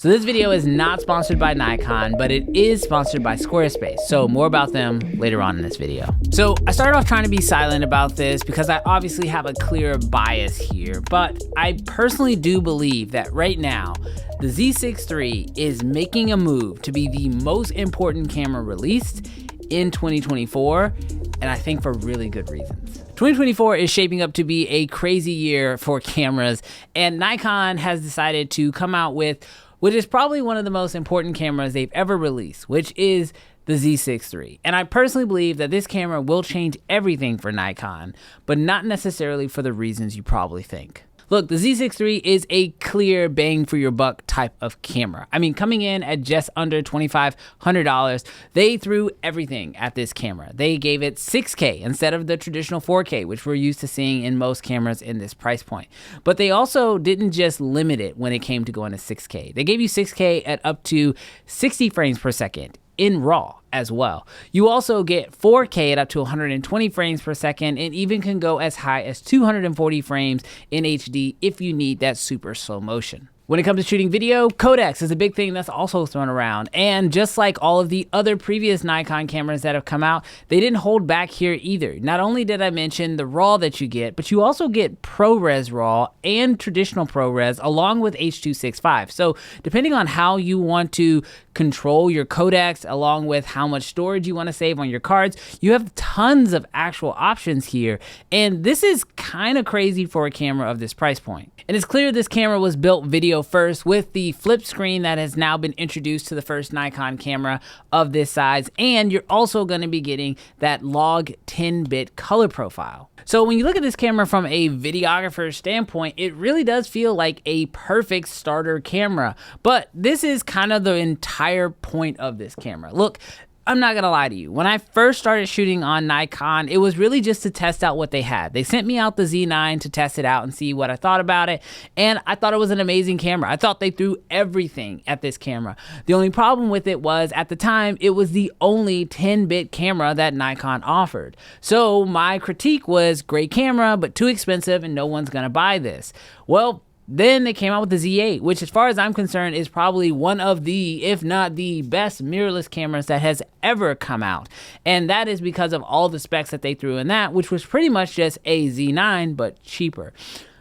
So this video is not sponsored by Nikon, but it is sponsored by Squarespace. So more about them later on in this video. So I started off trying to be silent about this because I obviously have a clear bias here, but I personally do believe that right now, the Z63 is making a move to be the most important camera released in 2024, and I think for really good reasons. 2024 is shaping up to be a crazy year for cameras, and Nikon has decided to come out with which is probably one of the most important cameras they've ever released, which is the Z63. And I personally believe that this camera will change everything for Nikon, but not necessarily for the reasons you probably think. Look, the Z63 is a clear bang for your buck type of camera. I mean, coming in at just under $2,500, they threw everything at this camera. They gave it 6K instead of the traditional 4K, which we're used to seeing in most cameras in this price point. But they also didn't just limit it when it came to going to 6K. They gave you 6K at up to 60 frames per second in RAW as well. You also get 4K at up to 120 frames per second and even can go as high as 240 frames in HD if you need that super slow motion. When it comes to shooting video, codecs is a big thing that's also thrown around. And just like all of the other previous Nikon cameras that have come out, they didn't hold back here either. Not only did I mention the RAW that you get, but you also get ProRes RAW and traditional ProRes along with H.265. So depending on how you want to control your codecs along with how much storage you want to save on your cards, you have tons of actual options here. And this is kind of crazy for a camera of this price point. And it's clear this camera was built video first with the flip screen that has now been introduced to the first Nikon camera of this size, and you're also going to be getting that log 10-bit color profile. So when you look at this camera from a videographer's standpoint, it really does feel like a perfect starter camera, but this is kind of the entire point of this camera. Look, I'm not gonna lie to you. When I first started shooting on Nikon, it was really just to test out what they had. They sent me out the Z9 to test it out and see what I thought about it, and I thought it was an amazing camera. I thought they threw everything at this camera. The only problem with it was, at the time, it was the only 10-bit camera that Nikon offered. So my critique was, great camera, but too expensive and no one's gonna buy this. Well, then they came out with the Z8, which as far as I'm concerned is probably one of the, if not the best mirrorless cameras that has ever come out. And that is because of all the specs that they threw in that, which was pretty much just a Z9, but cheaper.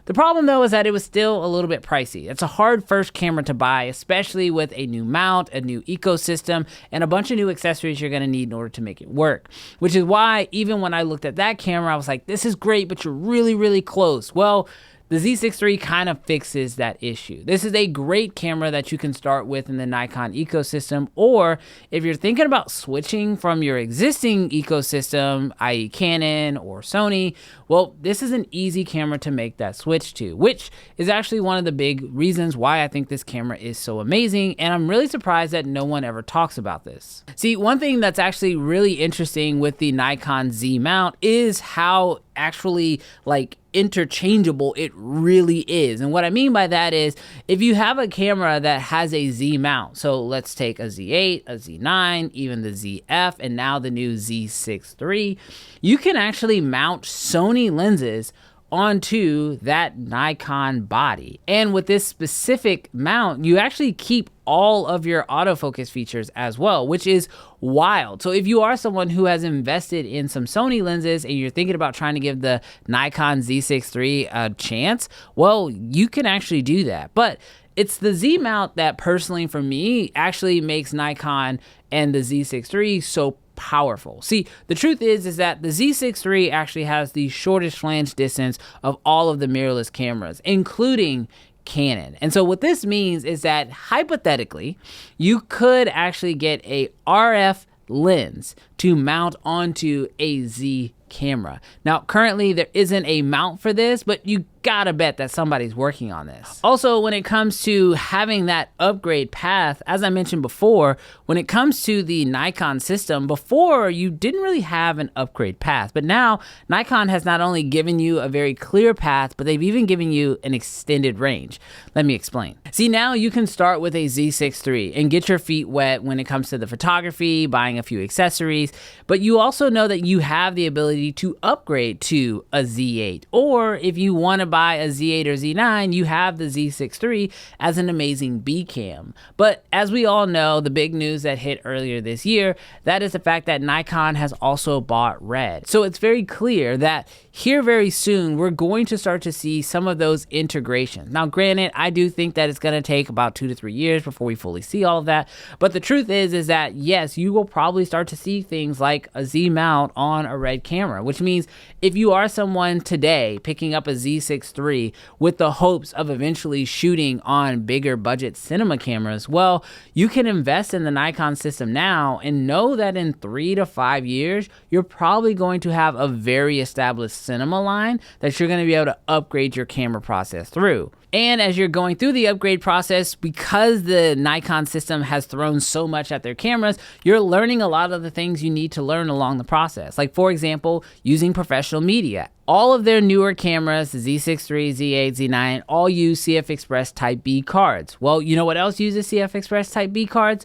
The problem though is that it was still a little bit pricey. It's a hard first camera to buy, especially with a new mount, a new ecosystem, and a bunch of new accessories you're gonna need in order to make it work. Which is why even when I looked at that camera, I was like, this is great, but you're really, really close. Well, the Z63 kind of fixes that issue. This is a great camera that you can start with in the Nikon ecosystem, or if you're thinking about switching from your existing ecosystem, i.e. Canon or Sony, well, this is an easy camera to make that switch to, which is actually one of the big reasons why I think this camera is so amazing, and I'm really surprised that no one ever talks about this. See, one thing that's actually really interesting with the Nikon Z mount is how actually interchangeable it really is. And what I mean by that is, if you have a camera that has a Z mount, so let's take a Z8, a Z9, even the ZF, and now the new Z63, you can actually mount Sony lenses onto that Nikon body. And with this specific mount, you actually keep all of your autofocus features as well, which is wild. So if you are someone who has invested in some Sony lenses and you're thinking about trying to give the Nikon Z63 a chance, well, you can actually do that. But it's the Z mount that personally for me actually makes Nikon and the Z63 so powerful. See, the truth is that the Z63 actually has the shortest flange distance of all of the mirrorless cameras, including Canon. And so what this means is that hypothetically, you could actually get a RF lens to mount onto a Z camera. Now, currently there isn't a mount for this, but you gotta bet that somebody's working on this. Also, when it comes to having that upgrade path, as I mentioned before, when it comes to the Nikon system, before you didn't really have an upgrade path, but now Nikon has not only given you a very clear path, but they've even given you an extended range. Let me explain. See, now you can start with a Z63 and get your feet wet when it comes to the photography, buying a few accessories, but you also know that you have the ability to upgrade to a Z8, or if you want to buy a Z8 or Z9, you have the Z63 as an amazing B cam. But as we all know, the big news that hit earlier this year, that is the fact that Nikon has also bought Red. So it's very clear that here very soon, we're going to start to see some of those integrations. Now, granted, I do think that it's going to take about 2 to 3 years before we fully see all of that. But the truth is that yes, you will probably start to see things like a Z mount on a Red camera, which means if you are someone today picking up a Z63 with the hopes of eventually shooting on bigger budget cinema cameras, well, you can invest in the Nikon system now and know that in 3 to 5 years, you're probably going to have a very established cinema line that you're going to be able to upgrade your camera process through. And as you're going through the upgrade process, because the Nikon system has thrown so much at their cameras, you're learning a lot of the things you need to learn along the process. Like, for example, using professional media. All of their newer cameras, the Z63, Z8, Z9, all use CF Express Type B cards. Well, you know what else uses CF Express Type B cards?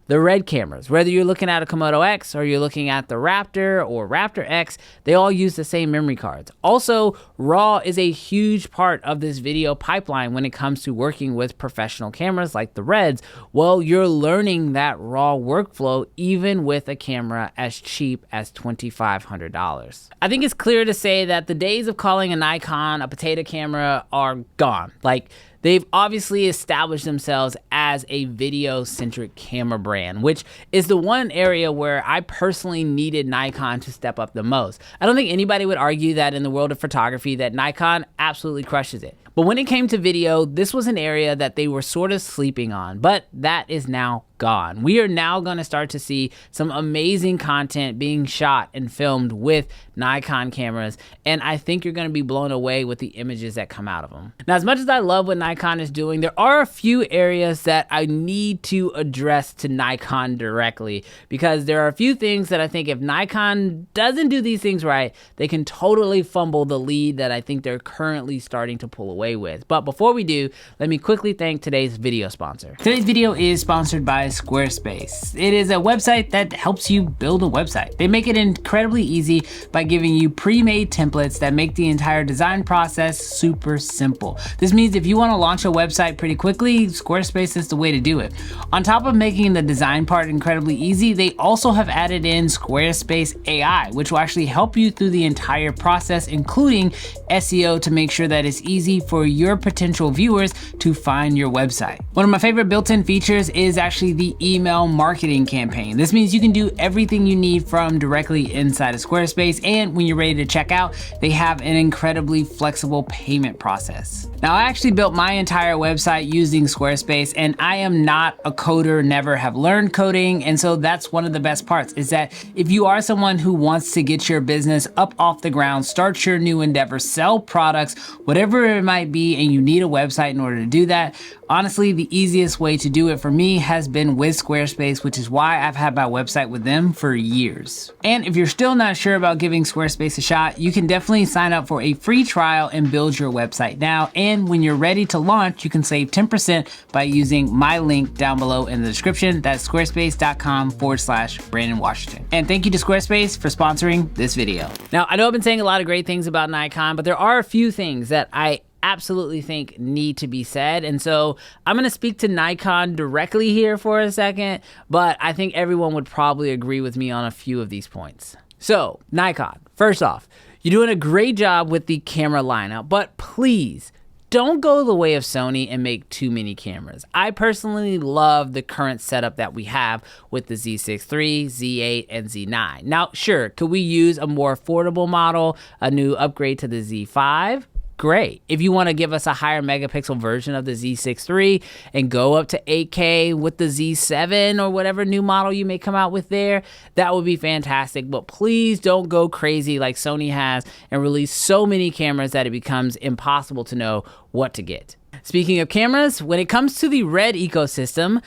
The Red cameras. Whether you're looking at a Komodo X or you're looking at the Raptor or Raptor X, they all use the same memory cards. Also, RAW is a huge part of this video pipeline when it comes to working with professional cameras like the Reds. Well, you're learning that RAW workflow even with a camera as cheap as $2,500. I think it's clear to say that the days of calling a Nikon a potato camera are gone. Like, they've obviously established themselves as a video-centric camera brand, which is the one area where I personally needed Nikon to step up the most. I don't think anybody would argue that in the world of photography that Nikon absolutely crushes it. But when it came to video, this was an area that they were sort of sleeping on, but that is now gone. We are now going to start to see some amazing content being shot and filmed with Nikon cameras, and I think you're going to be blown away with the images that come out of them. Now, as much as I love what Nikon is doing, there are a few areas that I need to address to Nikon directly, because there are a few things that I think if Nikon doesn't do these things right, they can totally fumble the lead that I think they're currently starting to pull away with. But before we do, let me quickly thank today's video sponsor. Today's video is sponsored by Squarespace. It is a website that helps you build a website. They make it incredibly easy by giving you pre-made templates that make the entire design process super simple. This means if you want to launch a website pretty quickly, Squarespace is the way to do it. On top of making the design part incredibly easy, they also have added in Squarespace AI, which will actually help you through the entire process, including SEO, to make sure that it's easy for your potential viewers to find your website. One of my favorite built-in features is actually the email marketing campaign. This means you can do everything you need from directly inside of Squarespace, and when you're ready to check out, they have an incredibly flexible payment process. Now, I actually built my entire website using Squarespace, and I am not a coder, never have learned coding, and so that's one of the best parts, is that if you are someone who wants to get your business up off the ground, start your new endeavor, sell products, whatever it might be, and you need a website in order to do that, honestly, the easiest way to do it for me has been with Squarespace, which is why I've had my website with them for years. And if you're still not sure about giving Squarespace a shot, you can definitely sign up for a free trial and build your website now. And when you're ready to launch, you can save 10% by using my link down below in the description. That's squarespace.com/Brandon Washington. And thank you to Squarespace for sponsoring this video. Now, I know I've been saying a lot of great things about Nikon, but there are a few things that I absolutely think need to be said. And so I'm going to speak to Nikon directly here for a second, but I think everyone would probably agree with me on a few of these points. So Nikon, first off, you're doing a great job with the camera lineup, but please don't go the way of Sony and make too many cameras. I personally love the current setup that we have with the Z63, Z8, and Z9. Now, sure, could we use a more affordable model, a new upgrade to the Z5? Great. If you want to give us a higher megapixel version of the Z63 and go up to 8K with the Z7 or whatever new model you may come out with there, that would be fantastic. But please don't go crazy like Sony has and release so many cameras that it becomes impossible to know what to get. Speaking of cameras, when it comes to the Red ecosystem,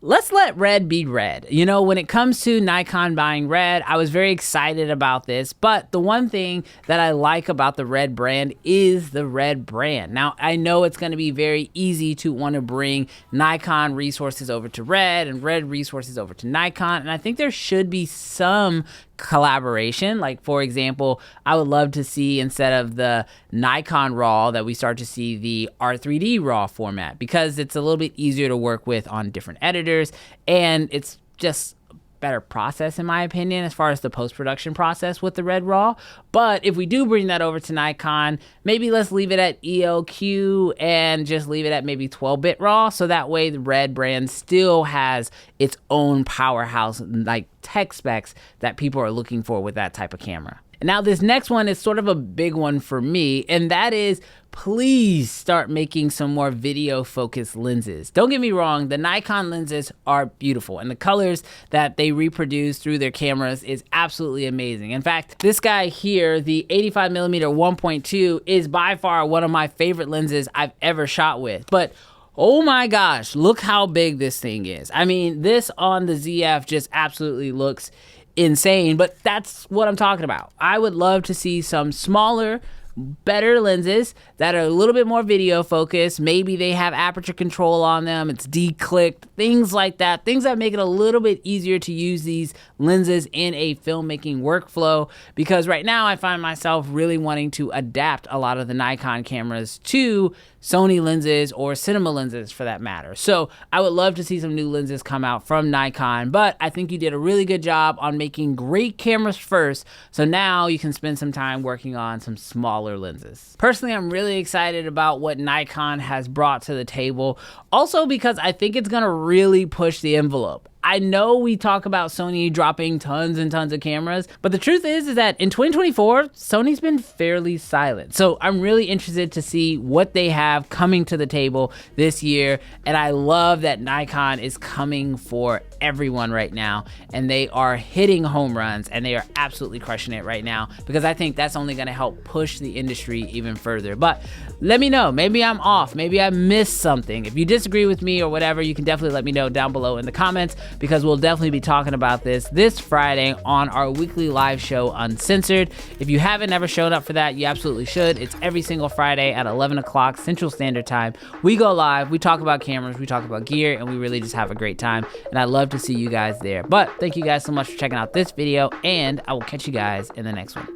let's let red be red. You know, when it comes to Nikon buying red, I was very excited about this, but the one thing that I like about the red brand is the red brand. Now, I know it's going to be very easy to want to bring Nikon resources over to red and red resources over to Nikon, and I think there should be some collaboration. Like, for example, I would love to see, instead of the Nikon RAW, that we start to see the R3D RAW format, because it's a little bit easier to work with on different editors, and it's just a better process, in my opinion, as far as the post-production process with the red RAW. But if we do bring that over to Nikon, maybe let's leave it at ELQ and just leave it at maybe 12-bit RAW, so that way the red brand still has its own powerhouse like tech specs that people are looking for with that type of camera. Now, this next one is sort of a big one for me, and that is, please start making some more video focused lenses. Don't get me wrong, the Nikon lenses are beautiful, and the colors that they reproduce through their cameras is absolutely amazing. In fact, this guy here, the 85mm 1.2, is by far one of my favorite lenses I've ever shot with. But oh my gosh, look how big this thing is. I mean, this on the ZF just absolutely looks insane, but that's what I'm talking about. I would love to see some smaller, better lenses that are a little bit more video focused. Maybe they have aperture control on them, it's declicked, things like that, things that make it a little bit easier to use these lenses in a filmmaking workflow, because right now I find myself really wanting to adapt a lot of the Nikon cameras to Sony lenses or cinema lenses for that matter. So I would love to see some new lenses come out from Nikon, but I think you did a really good job on making great cameras first, so now you can spend some time working on some smaller lenses. Personally, I'm really excited about what Nikon has brought to the table, also because I think it's gonna really push the envelope. I know we talk about Sony dropping tons and tons of cameras, but the truth is that in 2024, Sony's been fairly silent. So I'm really interested to see what they have coming to the table this year. And I love that Nikon is coming for everyone right now, and they are hitting home runs, and they are absolutely crushing it right now, because I think that's only gonna help push the industry even further. But let me know, maybe I'm off, maybe I missed something. If you disagree with me or whatever, you can definitely let me know down below in the comments, because we'll definitely be talking about this Friday on our weekly live show, Uncensored. If you haven't ever shown up for that, you absolutely should. It's every single Friday at 11 o'clock Central Standard Time. We go live, we talk about cameras, we talk about gear, and we really just have a great time, and I love to see you guys there. But thank you guys so much for checking out this video, and I will catch you guys in the next one.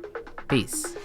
Peace.